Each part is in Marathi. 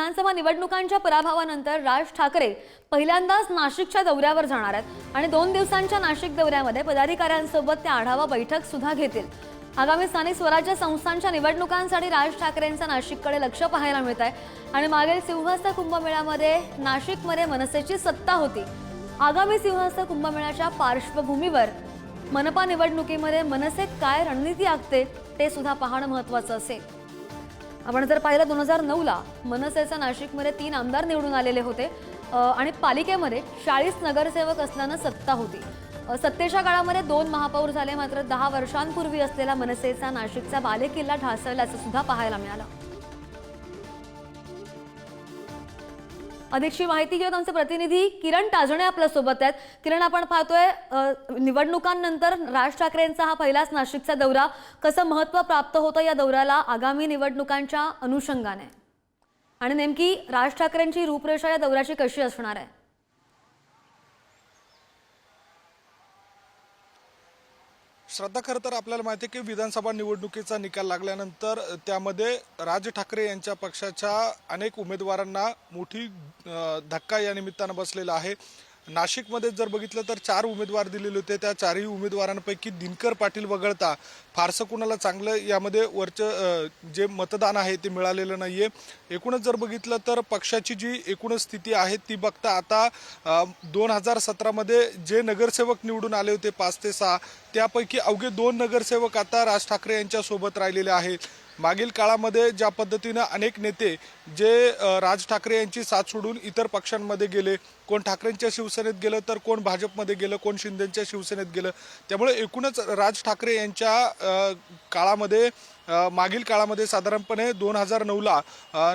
विधानसभा निवडणुकांच्या पराभवानंतर राज ठाकरे पहिल्यांदाच नाशिकच्या दौऱ्यावर जाणार आहेत आणि 2 दिवसांच्या नाशिक दौऱ्यामध्ये पदाधिकाऱ्यांसोबत ते आढावा बैठक सुद्धा घेतील। आगामी स्थानिक स्वराज्य संस्थांच्या निवडणुकांसाठी राज ठाकरेंचं नाशिककडे लक्ष पाहायला मिळत आहे आणि मागील सिंहस्थ कुंभमेळ्यामध्ये नाशिकमध्ये मनसेची सत्ता होती। आगामी सिंहस्थ कुंभमेळ्याच्या पार्श्वभूमीवर मनपा निवडणुकीमध्ये मनसे काय रणनीती आखते ते सुद्धा पाहणं महत्त्वाचं असेल। आपण जर पाहिलं 2009ला मनसेचा नाशिकमध्ये 3 आमदार निवडून आलेले होते आणि पालिकेमध्ये 40 नगरसेवक असल्यानं सत्ता होती। सत्तेच्या काळामध्ये 2 महापौर झाले, मात्र 10 वर्षांपूर्वी असलेला मनसेचा नाशिकचा बालेकिल्ला ढासळल्याचं सुद्धा पाहायला मिळालं। अधिकची माहिती घेऊन आमचे प्रतिनिधी किरण ताजणे आपल्या सोबत आहेत। किरण, आपण पाहतोय निवडणुकांनंतर राज ठाकरेंचा हा पहिलाच नाशिकचा दौरा, कसं महत्त्व प्राप्त होतं या दौऱ्याला आगामी निवडणुकांच्या अनुषंगाने, आणि नेमकी राज ठाकरेंची रूपरेषा या दौऱ्याची कशी असणार आहे? श्रद्धा, खरं तर आपल्याला माहिती आहे की विधानसभा निवडणुकीचा निकाल लागल्यानंतर त्यामध्ये राज ठाकरे यांच्या पक्षाच्या अनेक उमेदवारांना मोठी धक्का या निमित्तानं बसलेला आहे। नाशिकमध्ये जर बघितलं तर 4 उमेदवार दिलेले होते, त्या 4ही उमेदवारांपैकी दिनकर पाटील वगळता फारसं कुणाला चांगलं यामध्ये जे मतदान आहे ते मिळालेलं नाहीये। एकूणच जर बघितलं तर पक्षाची जी एकूणच स्थिती आहे ती बघता आता 2017 मध्ये जे नगरसेवक निवडून आले होते 5 ते 6, त्यापैकी अवघे 2 नगरसेवक आता राज ठाकरे यांच्या सोबत राहिलेले आहेत। मागील काळामध्ये ज्या पद्धतीनं अनेक नेते जे राज ठाकरे यांची साथ सोडून इतर पक्षांमध्ये गेले, कोण ठाकरेंच्या शिवसेनेत गेलं तर कोण भाजपमध्ये गेलं, कोण शिंदेच्या शिवसेनेत गेलं, त्यामुळे एकूणच राज ठाकरे यांच्या काळामध्ये मागील काळामध्ये साधारणपणे 2009ला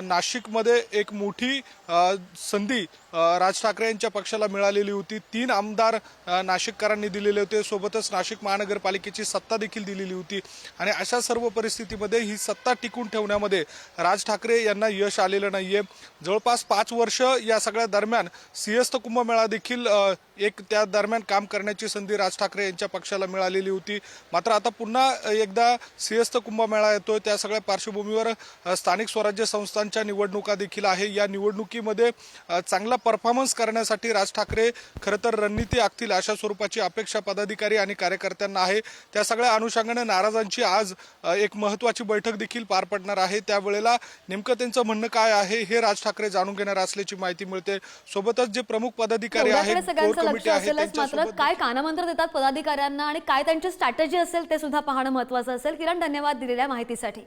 नाशिकमध्ये एक मोठी संधी राज ठाकरे यांच्या पक्षाला मिळालेली होती। 3 आमदार नाशिककरांनी दिलेले होते, सोबतच नाशिक महानगरपालिकेची सत्ता देखील दिलेली होती आणि अशा सर्व परिस्थितीमध्ये ही सत्ता टिकून ठेवण्यामध्ये राज ठाकरे यांना यश आलेलं नाहीये। जवळपास 5 वर्ष या सगळ्या दरम्यान सिंहस्थ कुंभमेळा देखील एक त्या दरम्यान काम करण्याची संधी राज ठाकरे यांच्या पक्षाला मिळालेली होती, मात्र आता पुन्हा एकदा सिंहस्थ कुंभमेळा येतोय। त्या सगळ्या पार्श्वभूमीवर स्थानिक स्वराज्य संस्थांच्या निवडणुका देखील आहे। या निवडणुकीमध्ये चांगला परफॉर्मन्स करण्यासाठी राज ठाकरे खरं तर रणनीती आखतील अशा स्वरूपाची अपेक्षा पदाधिकारी आणि कार्यकर्त्यांना आहे। त्या सगळ्या अनुषंगाने नाराजांची आज एक महत्त्वाची बैठक देखील पार पडणार आहे। त्यावेळेला नेमकं त्यांचं म्हणणं काय आहे हे राज ठाकरे जाणून घेणार असल्याची माहिती मिळते। सोबतच जे प्रमुख पदाधिकारी आहेत, कोर कमिटी आहे, मात्र काय कानमंत्र देतात पदाधिकाऱ्यांना आणि काय त्यांची स्ट्रॅटेजी असेल ते सुद्धा पाहणं महत्त्वाचं असेल। किरण, धन्यवाद दिलेल्या माहितीसाठी।